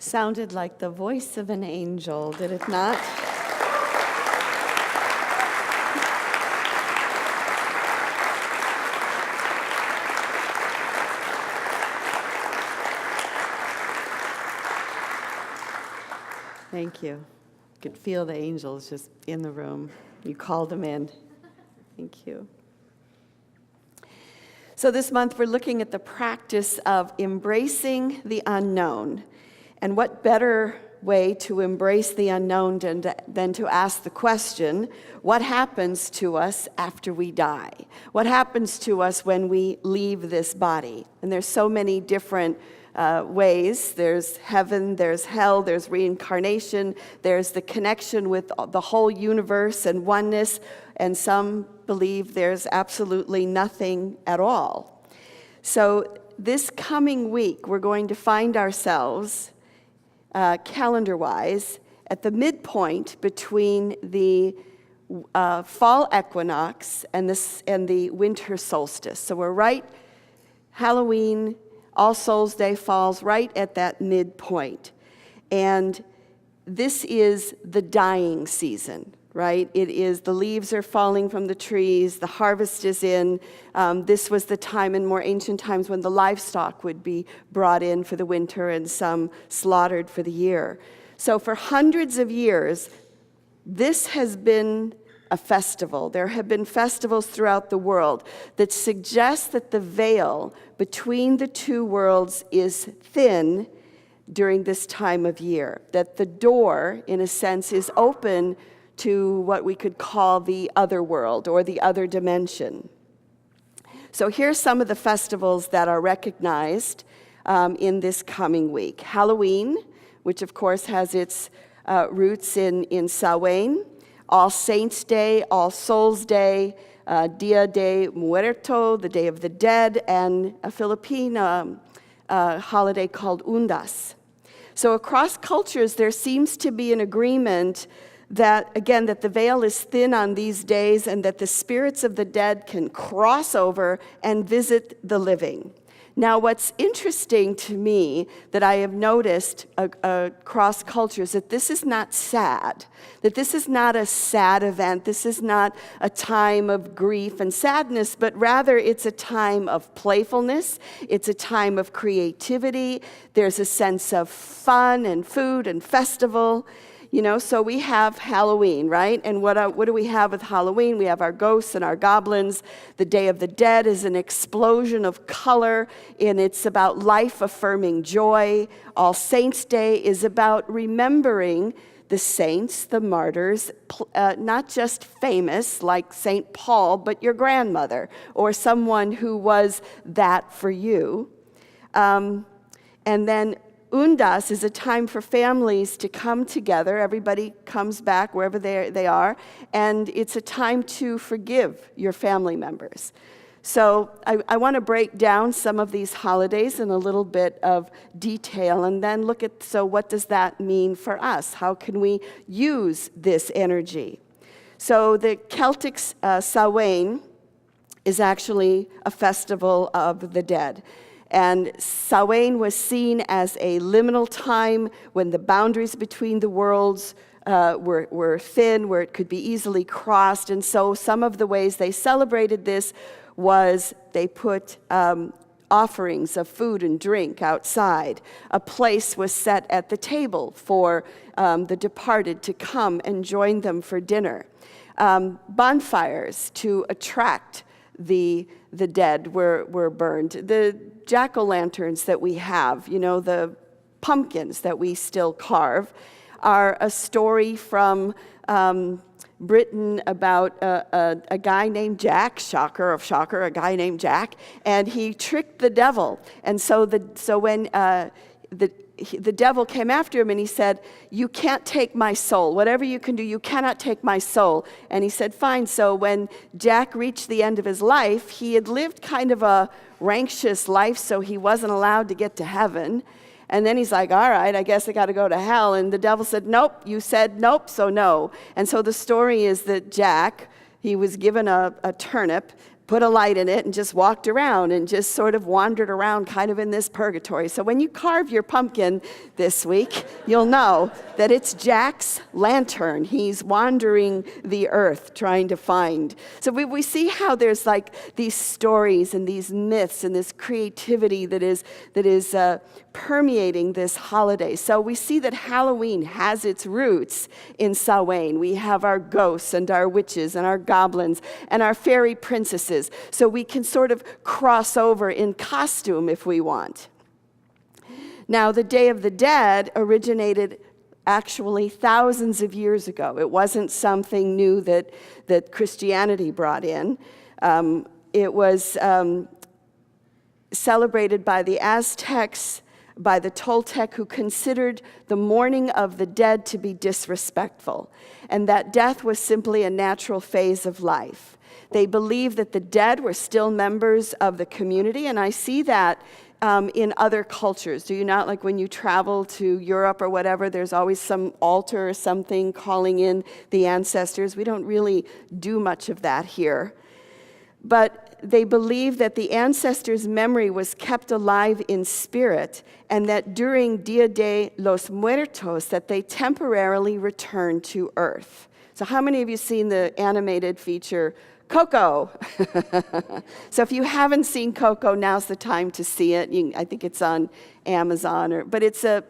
Sounded like the voice of an angel, did it not? Thank you. You could feel the angels just in the room. You called them in. Thank you. So this month we're looking at the practice of embracing the unknown. And what better way to embrace the unknown than to ask the question, what happens to us after we die? What happens to us when we leave this body? And there's so many different ways. There's heaven, there's hell, there's reincarnation, there's the connection with the whole universe and oneness, and some believe there's absolutely nothing at all. So this coming week, we're going to find ourselves, calendar-wise, at the midpoint between the fall equinox and the winter solstice. So we're right, Halloween, All Souls Day falls right at that midpoint. And this is the dying season, right? It is, the leaves are falling from the trees, the harvest is in. This was the time in more ancient times when the livestock would be brought in for the winter and some slaughtered for the year. So for hundreds of years, this has been a festival. There have been festivals throughout the world that suggest that the veil between the two worlds is thin during this time of year, that the door, in a sense, is open to what we could call the other world or the other dimension. So here's some of the festivals that are recognized in this coming week. Halloween, which of course has its roots in Samhain. All Saints' Day, All Souls' Day, Dia de Muerto, the Day of the Dead, and a Filipino holiday called Undas. So across cultures, there seems to be an agreement that, again, that the veil is thin on these days and that the spirits of the dead can cross over and visit the living. Now, what's interesting to me that I have noticed across cultures, that this is not sad, that this is not a sad event, this is not a time of grief and sadness, but rather it's a time of playfulness, it's a time of creativity, there's a sense of fun and food and festival. You know, so we have Halloween, right? And what do we have with Halloween? We have our ghosts and our goblins. The Day of the Dead is an explosion of color, and it's about life-affirming joy. All Saints' Day is about remembering the saints, the martyrs, not just famous like St. Paul, but your grandmother or someone who was that for you. And then Undas is a time for families to come together. Everybody comes back wherever they are, and it's a time to forgive your family members. So I want to break down some of these holidays in a little bit of detail and then look at, so what does that mean for us? How can we use this energy? So the Celtic Samhain is actually a festival of the dead. And Samhain was seen as a liminal time when the boundaries between the worlds were thin, where it could be easily crossed. And so some of the ways they celebrated this was they put offerings of food and drink outside. A place was set at the table for the departed to come and join them for dinner. Bonfires to attract the dead were burned. The jack-o'-lanterns that we have, you know, the pumpkins that we still carve, are a story from Britain about a guy named Jack, shocker of shocker, a guy named Jack, and he tricked the devil. And so when the devil came after him and he said, "You can't take my soul. Whatever you can do, you cannot take my soul." And he said, "Fine." So when Jack reached the end of his life, he had lived kind of a rancorous life, so he wasn't allowed to get to heaven. And then he's like, "All right, I guess I got to go to hell." And the devil said, "Nope, you said nope, so no." And so the story is that Jack, he was given a turnip, put a light in it and just walked around and just sort of wandered around kind of in this purgatory. So when you carve your pumpkin this week, you'll know that it's Jack's lantern. He's wandering the earth trying to find. So we see how there's like these stories and these myths and this creativity that is permeating this holiday. So we see that Halloween has its roots in Samhain. We have our ghosts and our witches and our goblins and our fairy princesses. So we can sort of cross over in costume if we want. Now, the Day of the Dead originated actually thousands of years ago. It wasn't something new that Christianity brought in. It was celebrated by the Aztecs, by the Toltec, who considered the mourning of the dead to be disrespectful, and that death was simply a natural phase of life. They believed that the dead were still members of the community, and I see that in other cultures. Do you not? Like when you travel to Europe or whatever, there's always some altar or something calling in the ancestors. We don't really do much of that here. But they believed that the ancestors' memory was kept alive in spirit, and that during Dia de los Muertos, that they temporarily returned to earth. So how many of you seen the animated feature Coco? So if you haven't seen Coco, now's the time to see it. I think it's on Amazon, but it's a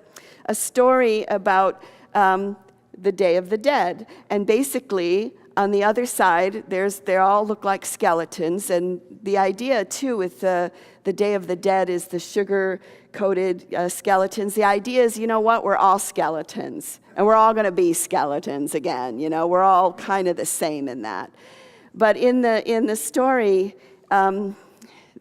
story about the Day of the Dead, and basically on the other side, they all look like skeletons, and the idea too with the Day of the Dead is the sugar-coated skeletons. The idea is, you know what, we're all skeletons, and we're all going to be skeletons again. You know, we're all kind of the same in that. But in the story,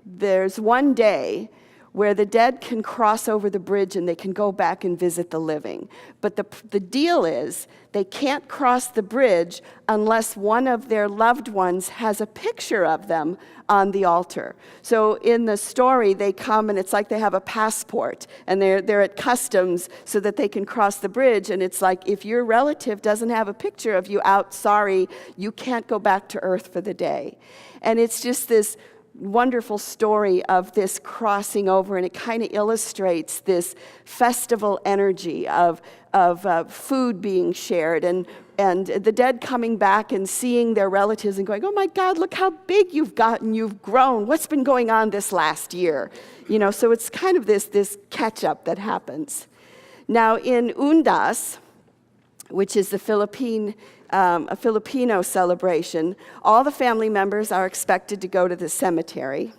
there's one day where the dead can cross over the bridge and they can go back and visit the living. But the deal is they can't cross the bridge unless one of their loved ones has a picture of them on the altar. So in the story, they come and it's like they have a passport and they're at customs so that they can cross the bridge. And it's like, if your relative doesn't have a picture of you out, sorry, you can't go back to earth for the day. And it's just this wonderful story of this crossing over, and it kind of illustrates this festival energy of food being shared and the dead coming back and seeing their relatives and going, oh my God, look how big you've gotten, you've grown. What's been going on this last year? You know, so it's kind of this catch-up that happens. Now in Undas, which is a Filipino celebration, all the family members are expected to go to the cemetery.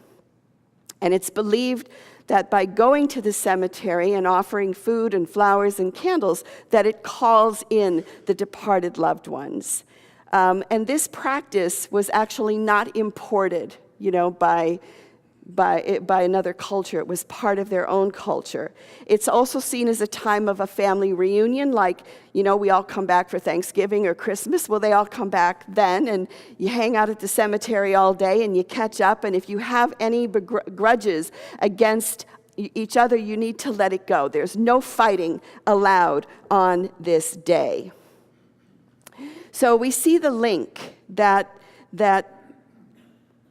And it's believed that by going to the cemetery and offering food and flowers and candles, that it calls in the departed loved ones. And this practice was actually not imported, you know, by another culture. It was part of their own culture. It's also seen as a time of a family reunion, like, you know, we all come back for Thanksgiving or Christmas. Well, they all come back then, and you hang out at the cemetery all day, and you catch up, and if you have any grudges against each other, you need to let it go. There's no fighting allowed on this day. So we see the link that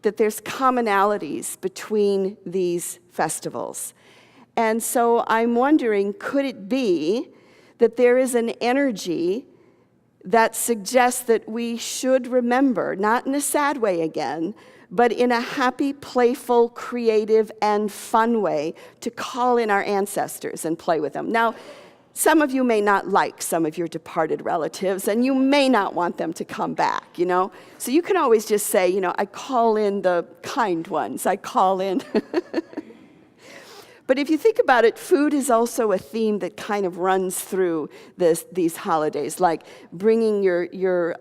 there's commonalities between these festivals. And so I'm wondering, could it be that there is an energy that suggests that we should remember, not in a sad way again, but in a happy, playful, creative, and fun way to call in our ancestors and play with them? Now, some of you may not like some of your departed relatives, and you may not want them to come back, you know? So you can always just say, you know, I call in the kind ones. I call in. But if you think about it, food is also a theme that kind of runs through these holidays, like bringing your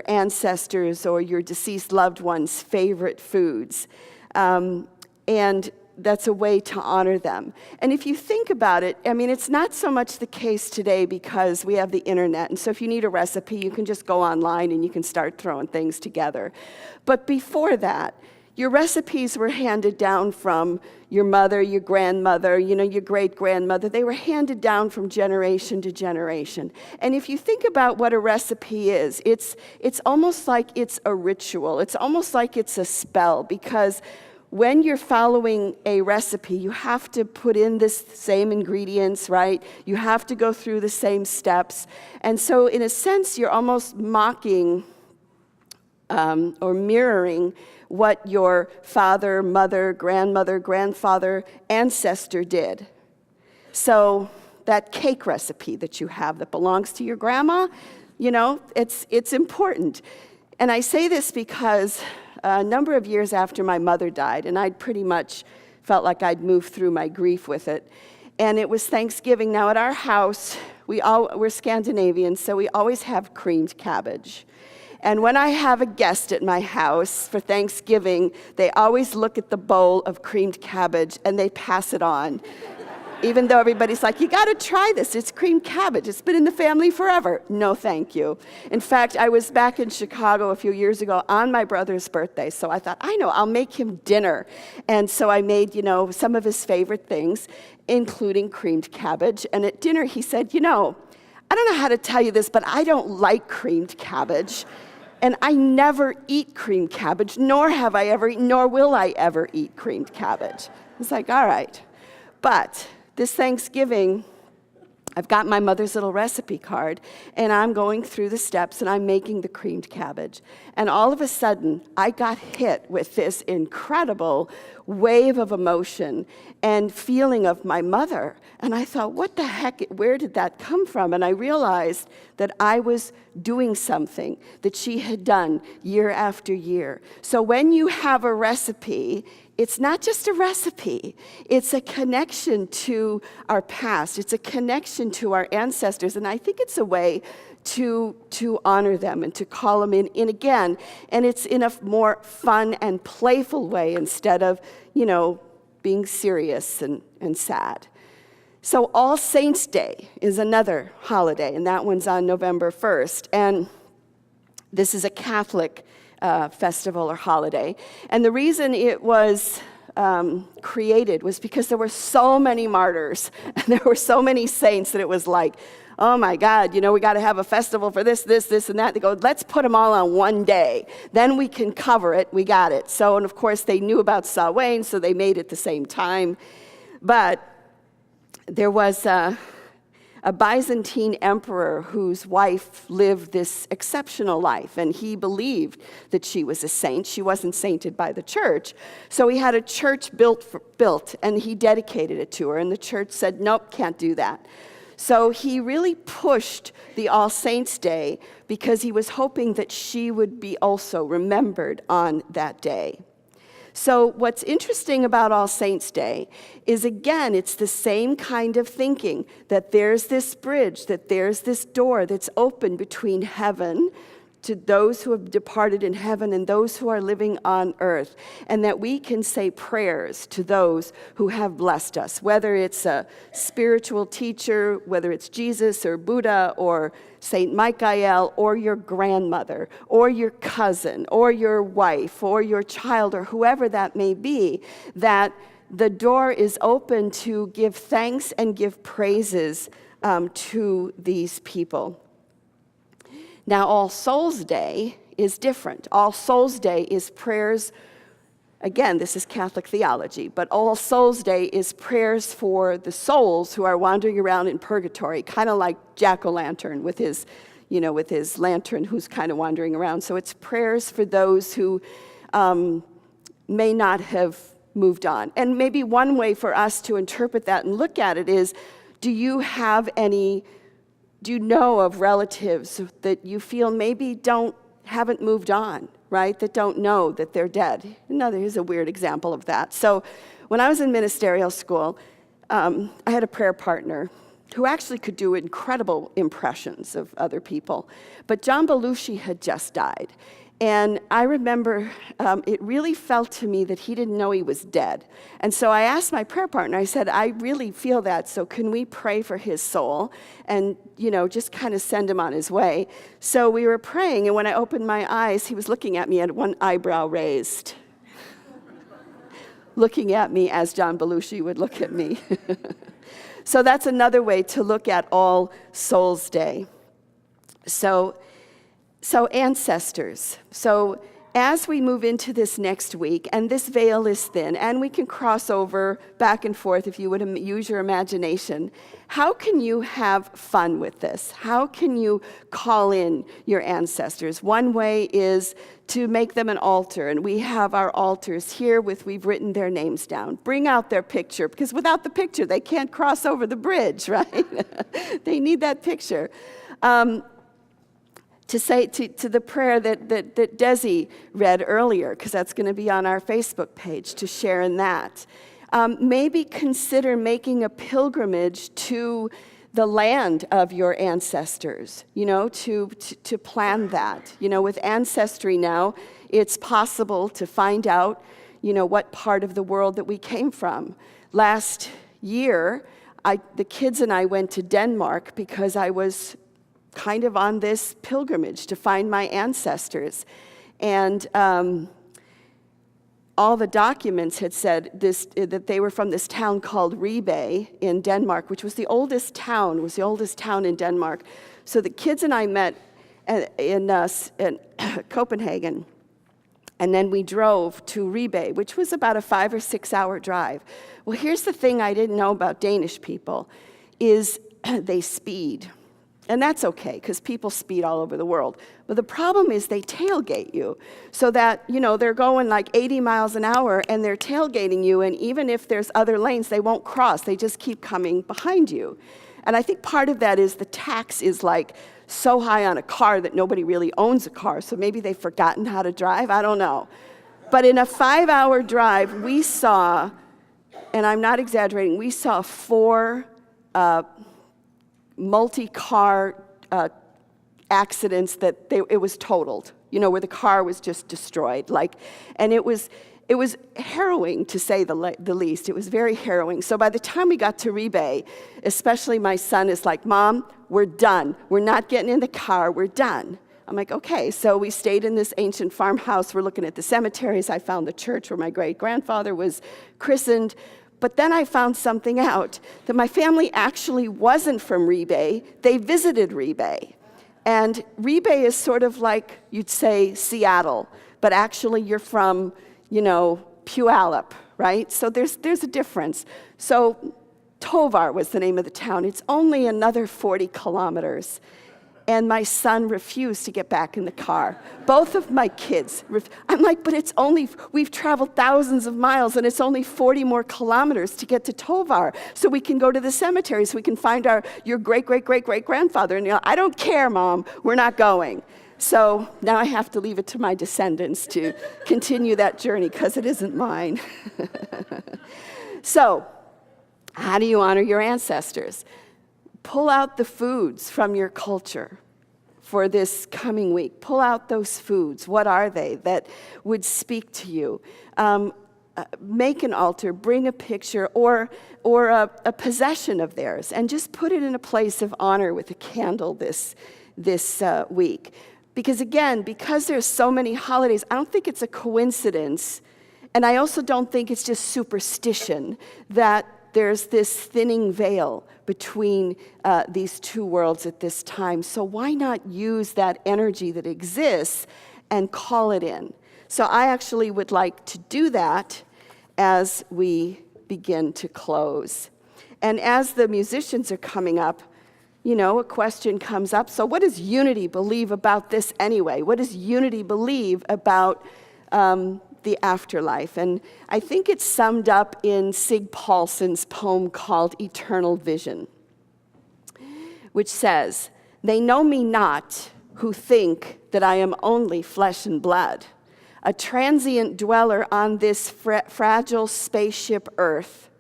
ancestors or your deceased loved ones' favorite foods. And that's a way to honor them. And if you think about it, I mean, it's not so much the case today because we have the internet. And so if you need a recipe, you can just go online and you can start throwing things together. But before that, Your recipes were handed down from your mother, your grandmother, your great-grandmother. They were handed down from generation to generation. And if you think about what a recipe is, it's almost like it's a ritual. It's almost like it's a spell, because when you're following a recipe, you have to put in the same ingredients, right? You have to go through the same steps. And so in a sense, you're almost mocking or mirroring what your father, mother, grandmother, grandfather, ancestor did. So that cake recipe that you have that belongs to your grandma, it's important. And I say this because a number of years after my mother died, and I'd pretty much felt like I'd moved through my grief with it, and it was Thanksgiving. Now at our house, we're Scandinavian, so we always have creamed cabbage. And when I have a guest at my house for Thanksgiving, they always look at the bowl of creamed cabbage and they pass it on. Even though everybody's like, you gotta try this, it's creamed cabbage, it's been in the family forever. No, thank you. In fact, I was back in Chicago a few years ago on my brother's birthday, so I thought, I'll make him dinner. And so I made, some of his favorite things, including creamed cabbage. And at dinner he said, I don't know how to tell you this, but I don't like creamed cabbage. And I never eat creamed cabbage, nor will I ever eat creamed cabbage. It's like, all right. But this Thanksgiving, I've got my mother's little recipe card, and I'm going through the steps, and I'm making the creamed cabbage. And all of a sudden, I got hit with this incredible wave of emotion and feeling of my mother. And I thought, what the heck, where did that come from? And I realized that I was doing something that she had done year after year. So when you have a recipe, it's not just a recipe, it's a connection to our past, it's a connection to our ancestors, and I think it's a way to honor them and to call them in again, and it's in a more fun and playful way instead of, being serious and sad. So All Saints' Day is another holiday, and that one's on November 1st, and this is a Catholic festival or holiday. And the reason it was created was because there were so many martyrs and there were so many saints that it was like, oh my God, we got to have a festival for this, and that. They go, let's put them all on one day. Then we can cover it. We got it. So, and of course, they knew about Samhain, so they made it the same time. But there was a Byzantine emperor whose wife lived this exceptional life, and he believed that she was a saint. She wasn't sainted by the church. So he had a church built, and he dedicated it to her, and the church said, nope, can't do that. So he really pushed the All Saints' Day because he was hoping that she would be also remembered on that day. So what's interesting about All Saints' Day is, again, it's the same kind of thinking, that there's this bridge, that there's this door that's open between heaven to those who have departed in heaven and those who are living on earth, and that we can say prayers to those who have blessed us, whether it's a spiritual teacher, whether it's Jesus or Buddha or Saint Michael or your grandmother or your cousin or your wife or your child or whoever that may be, that the door is open to give thanks and give praises to these people. Now, All Souls' Day is different. All Souls' Day is prayers. Again, this is Catholic theology, but All Souls' Day is prayers for the souls who are wandering around in purgatory, kind of like Jack-o'-lantern with his lantern who's kind of wandering around. So it's prayers for those who may not have moved on. And maybe one way for us to interpret that and look at it is, do you know of relatives that you feel maybe haven't moved on, right? That don't know that they're dead? Here's a weird example of that. So when I was in ministerial school, I had a prayer partner who actually could do incredible impressions of other people. But John Belushi had just died. And I remember it really felt to me that he didn't know he was dead. And so I asked my prayer partner, I said, I really feel that, so can we pray for his soul and, just kind of send him on his way? So we were praying, and when I opened my eyes, he was looking at me and one eyebrow raised. looking at me as John Belushi would look at me. So that's another way to look at All Souls Day. So ancestors. So as we move into this next week, and this veil is thin, and we can cross over back and forth if you would use your imagination, how can you have fun with this? How can you call in your ancestors? One way is to make them an altar, and we have our altars here we've written their names down. Bring out their picture, because without the picture, they can't cross over the bridge, right? They need that picture. To say to the prayer that Desi read earlier, because that's going to be on our Facebook page, to share in that. Maybe consider making a pilgrimage to the land of your ancestors, to plan that. With Ancestry now, it's possible to find out, what part of the world that we came from. Last year, the kids and I went to Denmark because I was kind of on this pilgrimage to find my ancestors. And all the documents had said that they were from this town called Ribe in Denmark, which was the oldest town in Denmark. So the kids and I met in Copenhagen, and then we drove to Ribe, which was about a 5 or 6 hour drive. Well, here's the thing I didn't know about Danish people, is they speed. And that's okay, because people speed all over the world. But the problem is they tailgate you, so that, they're going like 80 miles an hour, and they're tailgating you, and even if there's other lanes, they won't cross. They just keep coming behind you. And I think part of that is the tax is like so high on a car that nobody really owns a car, so maybe they've forgotten how to drive. I don't know. But in a 5 hour drive, we saw, and I'm not exaggerating, we saw 4 multi-car accidents that it was totaled, where the car was just destroyed. And it was harrowing, to say the least. It was very harrowing. So by the time we got to Ribe, especially my son is like, Mom, we're done. We're not getting in the car. We're done. I'm like, okay. So we stayed in this ancient farmhouse. We're looking at the cemeteries. I found the church where my great-grandfather was christened. But then I found something out, that my family actually wasn't from Ribe. They visited Ribe. And Ribe is sort of like, you'd say, Seattle, but actually you're from, Puyallup, right? So there's a difference. So Tovar was the name of the town. It's only another 40 kilometers. And my son refused to get back in the car. Both of my kids. I'm like, but we've traveled thousands of miles, and it's only 40 more kilometers to get to Tovar, so we can go to the cemetery, so we can find your great-great-great-great-grandfather. And I don't care, Mom, we're not going. So now I have to leave it to my descendants to continue that journey, because it isn't mine. So, how do you honor your ancestors? Pull out the foods from your culture for this coming week. Pull out those foods. What are they that would speak to you? Make an altar, bring a picture or a possession of theirs, and just put it in a place of honor with a candle this week. Because there's so many holidays, I don't think it's a coincidence, and I also don't think it's just superstition that there's this thinning veil between these two worlds at this time. So why not use that energy that exists and call it in? So I actually would like to do that as we begin to close. And as the musicians are coming up, a question comes up. So what does Unity believe about this anyway? What does Unity believe about the afterlife? And I think it's summed up in Sig Paulson's poem called Eternal Vision, which says, "They know me not who think that I am only flesh and blood, a transient dweller on this fragile spaceship earth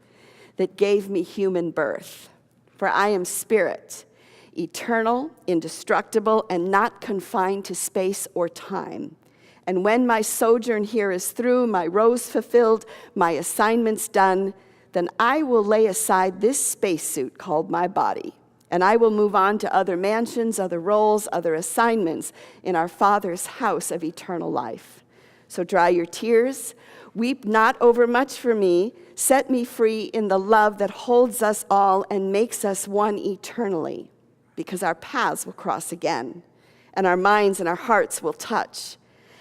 that gave me human birth. For I am spirit, eternal, indestructible, and not confined to space or time. And when my sojourn here is through, my roles fulfilled, my assignments done, then I will lay aside this spacesuit called my body, and I will move on to other mansions, other roles, other assignments in our Father's house of eternal life. So dry your tears, Weep not overmuch for me. Set me free in the love that holds us all and makes us one eternally, because our paths will cross again, and our minds and our hearts will touch,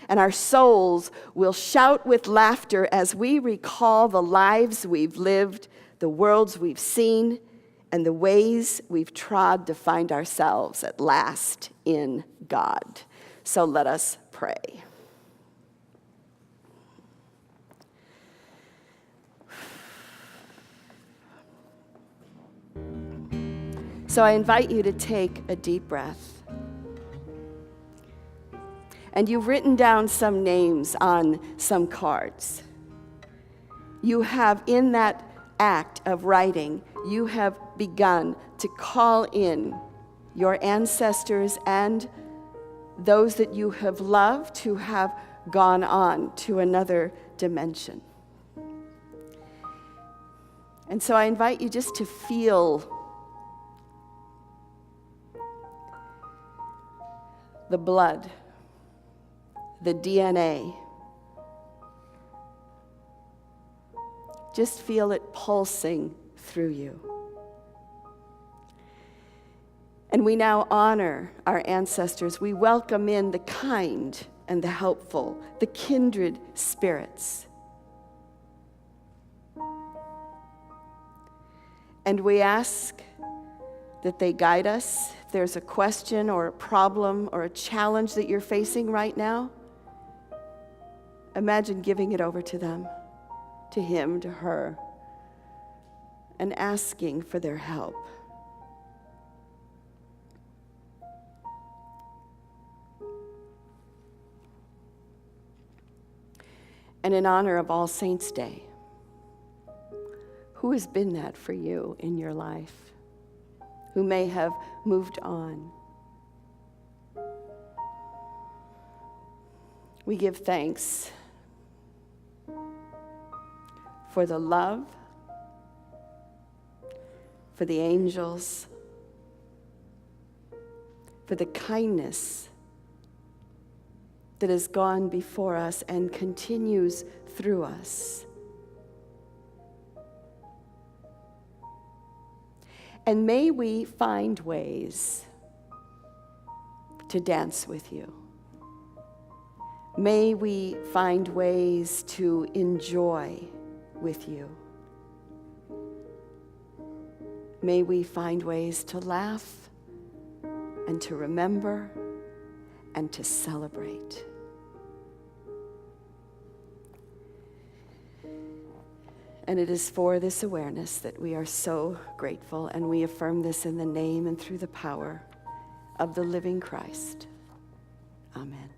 and our souls will shout with laughter as we recall the lives we've lived, the worlds we've seen, and the ways we've trod to find ourselves at last in God. So let us pray. So I invite you to take a deep breath. And you've written down some names on some cards. You have, in that act of writing, you have begun to call in your ancestors and those that you have loved who have gone on to another dimension. And so I invite you just to feel the blood, the DNA. Just feel it pulsing through you. And we now honor our ancestors. We welcome in the kind and the helpful, the kindred spirits. And we ask that they guide us. If there's a question or a problem or a challenge that you're facing right now, imagine giving it over to them, to him, to her, and asking for their help. And in honor of All Saints' Day, who has been that for you in your life? Who may have moved on? We give thanks for the love, for the angels, for the kindness that has gone before us and continues through us. And may we find ways to dance with you. May we find ways to enjoy with you. May we find ways to laugh and to remember and to celebrate. And it is for this awareness that we are so grateful, and we affirm this in the name and through the power of the living Christ. Amen.